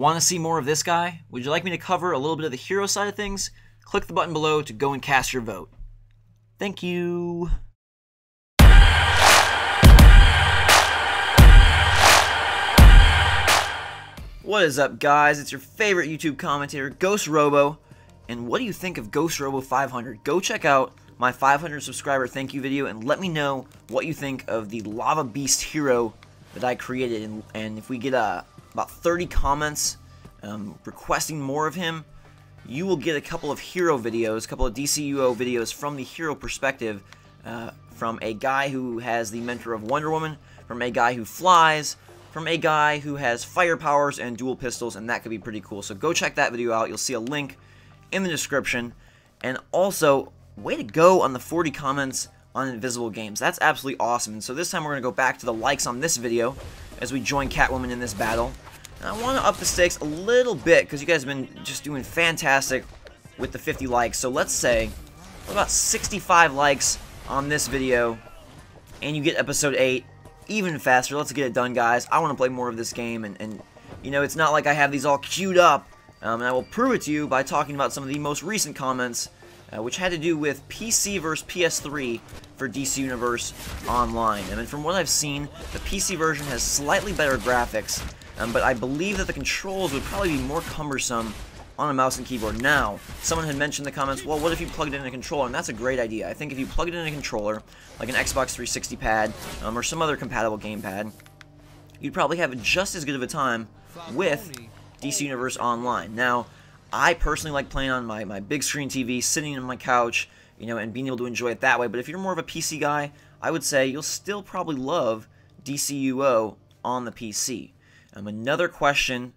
Want to see more of this guy? Would you like me to cover a little bit of the hero side of things? Click the button below to go and cast your vote. Thank you. What is up, guys? It's your favorite YouTube commentator, GhostRobo. And what do you think of GhostRobo 500? Go check out my 500 subscriber thank you video and let me know what you think of the Lava Beast hero that I created. And if we get about 30 comments requesting more of him, you will get a couple of hero videos, a couple of DCUO videos from the hero perspective, from a guy who has the mentor of Wonder Woman, from a guy who flies, from a guy who has fire powers and dual pistols, and that could be pretty cool. So go check that video out. You'll see a link in the description. And also, way to go on the 40 comments on Invisible Games. That's absolutely awesome. And so this time we're going to go back to the likes on this video as we join Catwoman in this battle. And I want to up the stakes a little bit because you guys have been just doing fantastic with the 50 likes. So let's say about 65 likes on this video and you get episode 8 even faster. Let's get it done, guys. I want to play more of this game, and you know, it's not like I have these all queued up, and I will prove it to you by talking about some of the most recent comments, which had to do with PC versus PS3 for DC Universe Online. And from what I've seen, the PC version has slightly better graphics, but I believe that the controls would probably be more cumbersome on a mouse and keyboard. Now, someone had mentioned in the comments, well, what if you plugged it in a controller? And that's a great idea. I think if you plug it in a controller, like an Xbox 360 pad, or some other compatible gamepad, you'd probably have just as good of a time with DC Universe Online. Now, I personally like playing on my big screen TV, sitting on my couch, you know, and being able to enjoy it that way. But if you're more of a PC guy, I would say you'll still probably love DCUO on the PC. Another question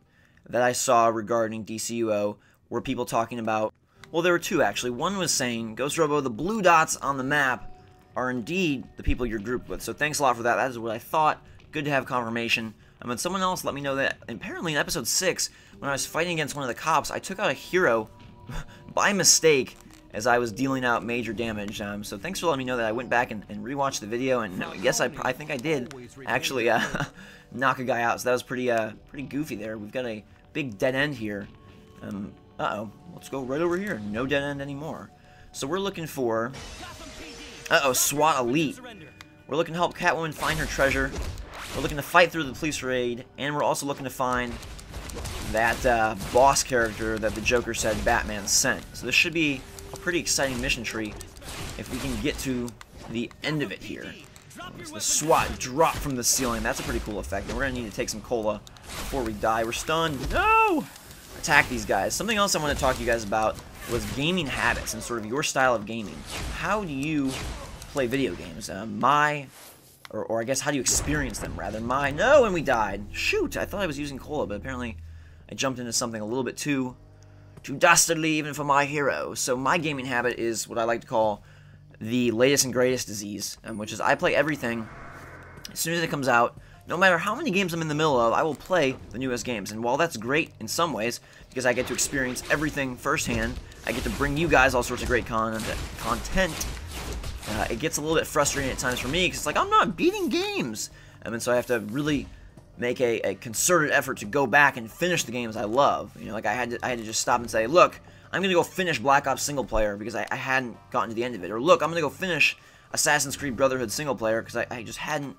that I saw regarding DCUO were people talking about, well, there were two actually. One was saying, GhostRobo, the blue dots on the map are indeed the people you're grouped with. So thanks a lot for that. That is what I thought. Good to have confirmation. And someone else let me know that apparently in episode 6, when I was fighting against one of the cops, I took out a hero by mistake as I was dealing out major damage. So thanks for letting me know that. I went back and rewatched the video, and yes, I think I did actually knock a guy out. So that was pretty goofy there. We've got a big dead end here. Uh-oh. Let's go right over here. No dead end anymore. So we're looking for... SWAT Elite. We're looking to help Catwoman find her treasure. We're looking to fight through the police raid. And we're also looking to find that boss character that the Joker said Batman sent. So this should be a pretty exciting mission tree if we can get to the end of it here. The SWAT drop from the ceiling. That's a pretty cool effect. And we're going to need to take some cola before we die. We're stunned. No! Attack these guys. Something else I want to talk to you guys about was gaming habits and sort of your style of gaming. How do you play video games? Or I guess how do you experience them, rather? No, and we died. Shoot, I thought I was using cola, but apparently I jumped into something a little bit too dastardly even for my hero. So my gaming habit is what I like to call the latest and greatest disease, which is I play everything as soon as it comes out. No matter how many games I'm in the middle of, I will play the newest games. And while that's great in some ways, because I get to experience everything firsthand, I get to bring you guys all sorts of great content. It gets a little bit frustrating at times for me, because it's like, I'm not beating games. And so I have to really make a concerted effort to go back and finish the games I love. You know, like I had to just stop and say, look, I'm going to go finish Black Ops single player because I hadn't gotten to the end of it. Or look, I'm going to go finish Assassin's Creed Brotherhood single player because I just hadn't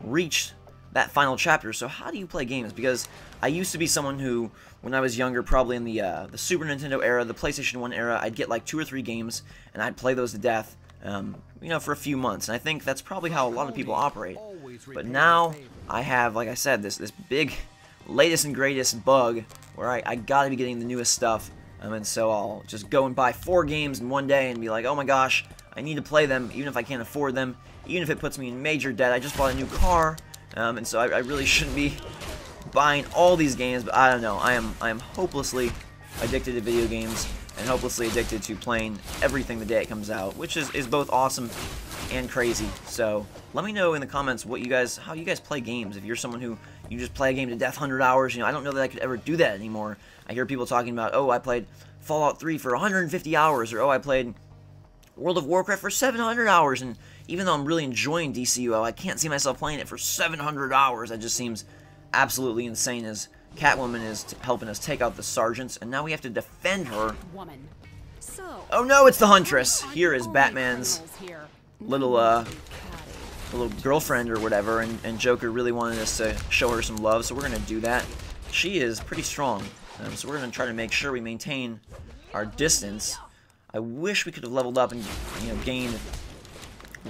reached that final chapter. So how do you play games? Because I used to be someone who, when I was younger, probably in the Super Nintendo era, the PlayStation 1 era, I'd get like 2 or 3 games and I'd play those to death, you know, for a few months. And I think that's probably how a lot of people operate. But now I have, like I said, this big latest and greatest bug where I gotta be getting the newest stuff. And so I'll just go and buy 4 games in one day and be like, oh my gosh, I need to play them even if I can't afford them, even if it puts me in major debt. I just bought a new car, and so I really shouldn't be buying all these games, but I don't know. I am hopelessly addicted to video games and hopelessly addicted to playing everything the day it comes out, which is both awesome and crazy. So let me know in the comments how you guys play games. If you're someone who you just play a game to death 100 hours, you know, I don't know that I could ever do that anymore. I hear people talking about, oh, I played Fallout 3 for 150 hours, or oh, I played World of Warcraft for 700 hours, and even though I'm really enjoying DCUO, I can't see myself playing it for 700 hours. That just seems absolutely insane as Catwoman is helping us take out the sergeants, and now we have to defend her. So, Oh no, it's the Huntress. Here is Batman's little little girlfriend or whatever, and Joker really wanted us to show her some love, so we're gonna do that. She is pretty strong, so we're gonna try to make sure we maintain our distance. I wish we could have leveled up and, you know, gained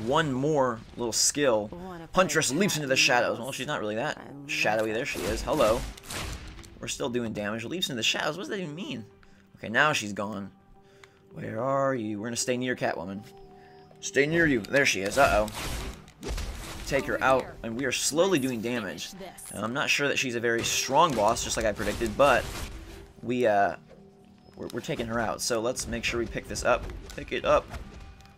one more little skill. Huntress leaps into the shadows. Well, she's not really that shadowy. There she is. Hello. We're still doing damage. Leaps into the shadows. What does that even mean? Okay, now she's gone. Where are you? We're gonna stay near Catwoman. Stay near you. There she is. Uh-oh. Take her out, and we are slowly doing damage. I'm not sure that she's a very strong boss, just like I predicted, but we're taking her out. So let's make sure we pick this up. Pick it up.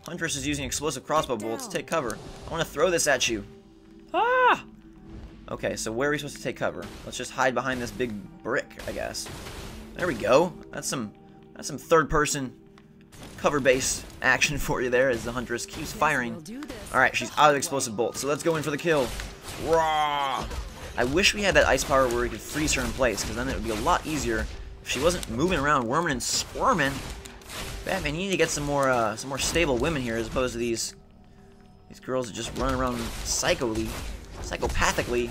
Huntress is using explosive crossbow bolts. Take cover. I want to throw this at you. Ah! Okay, so where are we supposed to take cover? Let's just hide behind this big brick, I guess. There we go. That's some third-person cover-based action for you there as the Huntress keeps firing. Alright, she's out of explosive bolts, so let's go in for the kill. Raw! I wish we had that ice power where we could freeze her in place, because then it would be a lot easier if she wasn't moving around, worming and squirming. Batman, you need to get some more stable women here, as opposed to these girls that just run around psychopathically.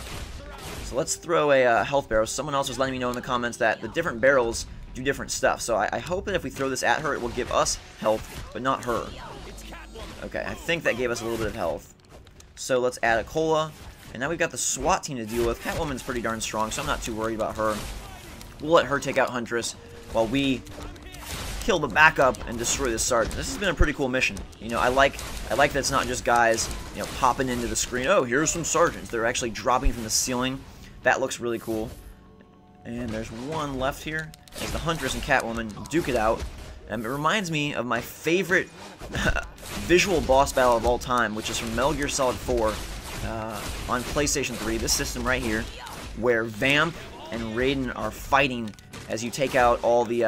So let's throw a health barrel. Someone else was letting me know in the comments that the different barrels do different stuff. So I hope that if we throw this at her, it will give us health, but not her. Okay, I think that gave us a little bit of health. So let's add a cola. And now we've got the SWAT team to deal with. Catwoman's pretty darn strong, so I'm not too worried about her. We'll let her take out Huntress while we kill the backup and destroy this sergeant. This has been a pretty cool mission. You know, I like that it's not just guys, you know, popping into the screen. Oh, here's some sergeants. They're actually dropping from the ceiling. That looks really cool. And there's one left here as the Huntress and Catwoman duke it out. It reminds me of my favorite visual boss battle of all time, which is from Metal Gear Solid 4 on PlayStation 3. This system right here, where Vamp and Raiden are fighting as you take out all the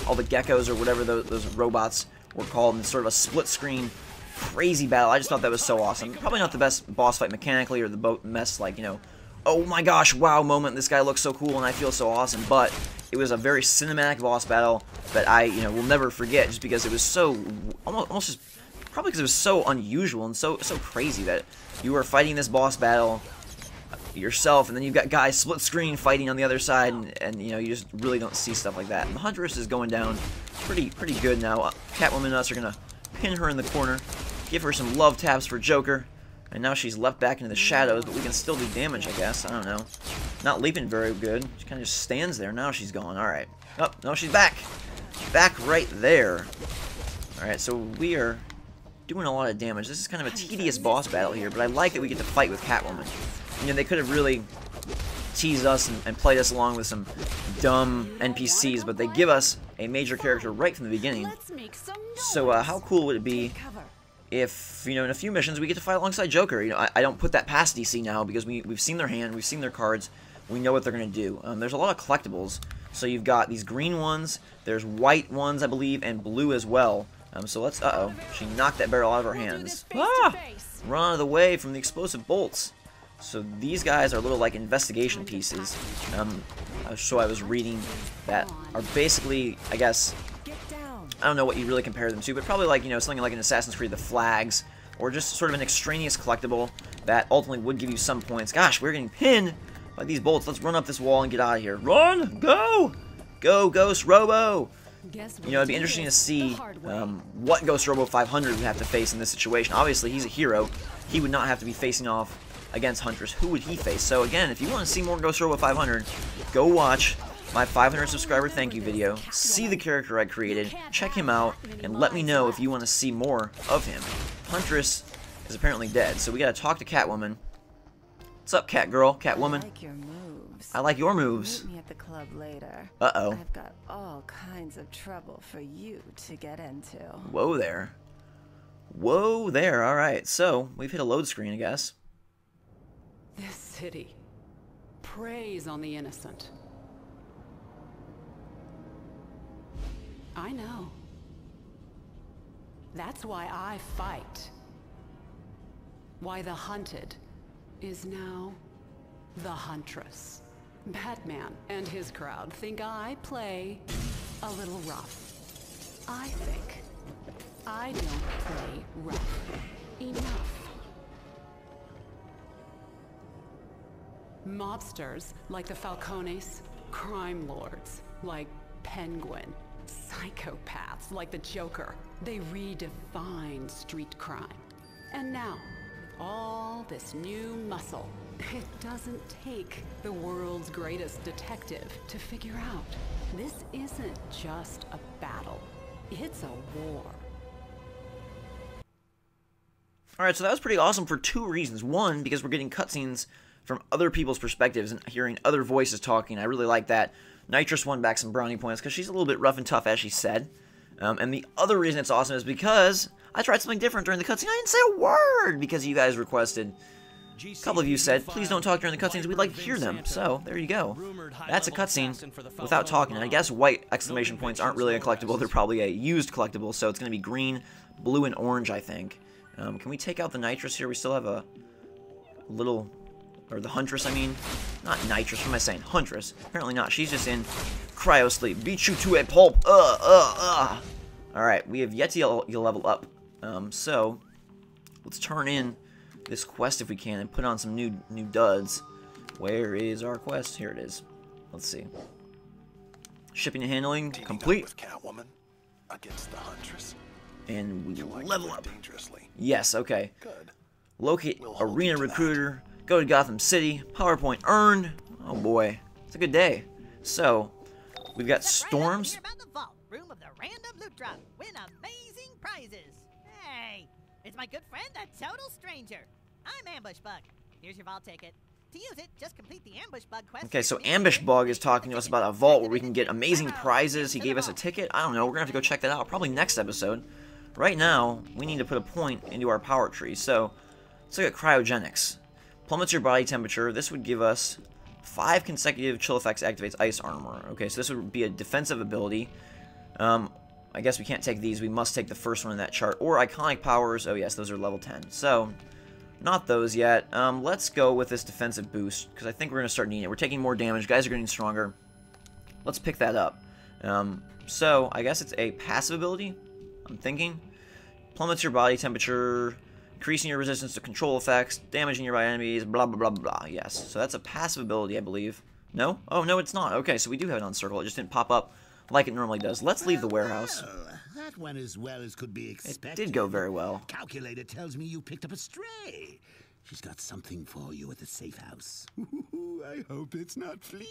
geckos or whatever those robots were called, in sort of a split-screen crazy battle. I just thought that was so awesome. Probably not the best boss fight mechanically or the best, like, you know, oh my gosh, wow moment, this guy looks so cool and I feel so awesome, but it was a very cinematic boss battle that I, you know, will never forget, just because it was so, almost just, probably because it was so unusual and so crazy that you were fighting this boss battle yourself, and then you've got guys split screen fighting on the other side, and you know, you just really don't see stuff like that. And the Huntress is going down pretty good now. Catwoman and us are gonna pin her in the corner, give her some love taps for Joker, and now she's left back into the shadows, but we can still do damage, I guess. I don't know. Not leaping very good. She kind of just stands there. Now she's gone. All right. Oh, no, she's back. Back right there. All right, so we are doing a lot of damage. This is kind of a tedious boss battle here, but I like that we get to fight with Catwoman. You know, they could have really teased us and played us along with some dumb NPCs, but they give us a major character right from the beginning. So how cool would it be if, you know, in a few missions we get to fight alongside Joker? You know, I don't put that past DC now, because we've seen their hand, we've seen their cards, we know what they're going to do. There's a lot of collectibles. So you've got these green ones, there's white ones, I believe, and blue as well. So let's, uh-oh, she knocked that barrel out of her hands. Ah! Run out of the way from the explosive bolts. So these guys are little, like, investigation pieces. So I was reading that are basically, I guess, I don't know what you really compare them to, but probably like, you know, something like in Assassin's Creed, the flags, or just sort of an extraneous collectible that ultimately would give you some points. Gosh, we're getting pinned by these bolts. Let's run up this wall and get out of here. Run! Go! Go, GhostRobo! You know, it'd be interesting to see what GhostRobo 500 would have to face in this situation. Obviously, he's a hero. He would not have to be facing off against Huntress. Who would he face? So again, if you want to see more GhostRobo 500, go watch my 500 subscriber thank you video, see the character I created, check him out, and let me know if you want to see more of him. Huntress is apparently dead, so we gotta talk to Catwoman. What's up, Catgirl? Catwoman? I like your moves. I like your moves. Meet me at the club later. Uh-oh. I've got all kinds of trouble for you to get into. Whoa there. Whoa there, alright. So, we've hit a load screen, I guess. This city preys on the innocent. I know. That's why I fight. Why the hunted is now the Huntress. Batman and his crowd think I play a little rough. I think I don't play rough enough. Mobsters like the Falcones, crime lords like Penguin, psychopaths like the Joker. They redefined street crime. And now, all this new muscle. It doesn't take the world's greatest detective to figure out. This isn't just a battle. It's a war. Alright, so that was pretty awesome for two reasons. One, because we're getting cutscenes from other people's perspectives and hearing other voices talking. I really like that. Nitrous won back some brownie points because she's a little bit rough and tough, as she said. And the other reason it's awesome is because I tried something different during the cutscene. I didn't say a word because you guys requested. A couple of you said, please don't talk during the cutscenes, we'd like to hear them. So, there you go. That's a cutscene without talking. And I guess white exclamation points aren't really a collectible, they're probably a used collectible, so it's going to be green, blue, and orange, I think. Can we take out the Nitrous here? We still have a little, or the Huntress, I mean. Not Nitrous, what am I saying? Huntress. Apparently not, she's just in cryo sleep. Beat you to a pulp, Alright, we have yet to level up. So, let's turn in this quest if we can and put on some new duds. Where is our quest? Here it is. Let's see. Shipping and handling complete. With Catwoman against the Huntress. And we Like level up. Dangerously. Yes, okay. Good. Locate We'll hold Arena you to Recruiter. Go to Gotham City. PowerPoint earned. Oh boy. It's a good day. So, we've got Storms. Right about the vault room of the random loot drop. Win amazing prizes. Hey, it's my good friend, the total stranger. I'm Ambush Bug. Here's your vault ticket. To use it, just complete the Ambush Bug quest. Okay, so Ambush Bug is talking to us about a vault where we can get amazing prizes. He gave us a ticket. I don't know. We're going to have to go check that out. Probably next episode. Right now, we need to put a point into our power tree. So, let's look at Cryogenics. Plummets your body temperature. This would give us 5 consecutive chill effects, activates ice armor. Okay, so this would be a defensive ability. I guess we can't take these. We must take the first one in that chart. Or iconic powers. Oh, yes, those are level 10. So, not those yet. Let's go with this defensive boost, because I think we're going to start needing it. We're taking more damage. Guys are getting stronger. Let's pick that up. So, I guess it's a passive ability, I'm thinking. Plummets your body temperature, increasing your resistance to control effects, damaging nearby enemies, blah, blah, blah, blah. Yes, so that's a passive ability, I believe. No? Oh, no, it's not. Okay, so we do have it on circle. It just didn't pop up like it normally does. Let's leave the warehouse. Well, that went as well as could be expected. It did go very well. Calculator tells me you picked up a stray. She's got something for you at the safe house. I hope it's not fleas.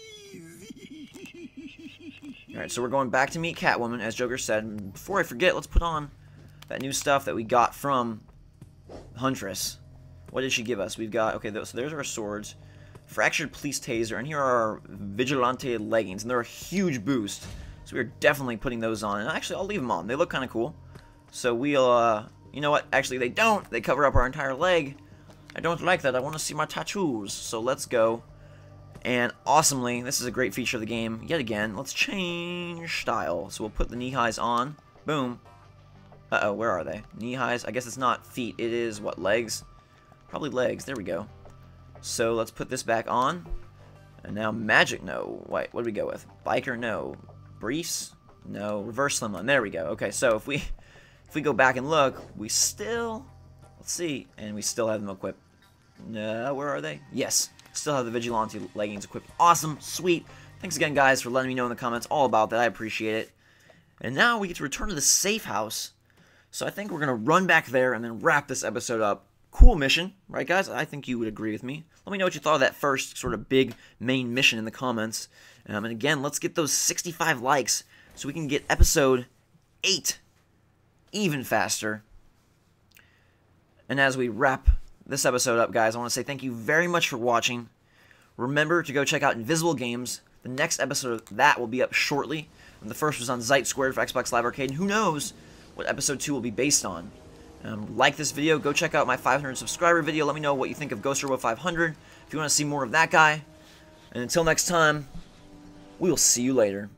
Alright, so we're going back to meet Catwoman, as Joker said. And before I forget, let's put on that new stuff that we got from Huntress. What did she give us? We've got, okay, so there's our swords. Fractured Police Taser, and here are our Vigilante leggings, and they're a huge boost. So we're definitely putting those on. And actually, I'll leave them on. They look kind of cool. So we'll, you know what? Actually, they don't. They cover up our entire leg. I don't like that. I want to see my tattoos. So let's go. And awesomely, this is a great feature of the game. Yet again, let's change style. So we'll put the knee highs on. Boom. Uh-oh, where are they? Knee highs. I guess it's not feet. It is, what, legs? Probably legs. There we go. So let's put this back on. And now magic, no. Wait, what do we go with? Biker, no. Briefs? No. Reverse slimline. There we go. Okay, so if we go back and look, we still, let's see, and we still have them equipped. No, where are they? Yes, still have the Vigilante leggings equipped. Awesome, sweet. Thanks again, guys, for letting me know in the comments all about that. I appreciate it. And now we get to return to the safe house. So I think we're going to run back there and then wrap this episode up. Cool mission, right, guys? I think you would agree with me. Let me know what you thought of that first sort of big main mission in the comments. And again, let's get those 65 likes so we can get episode 8 even faster. And as we wrap this episode up, guys, I want to say thank you very much for watching. Remember to go check out Invisible Games. The next episode of that will be up shortly. And the first was on Zeit Squared for Xbox Live Arcade. And who knows what episode 2 will be based on. Like this video, go check out my 500 subscriber video. Let me know what you think of GhostRobo 500 if you want to see more of that guy. And until next time, we will see you later.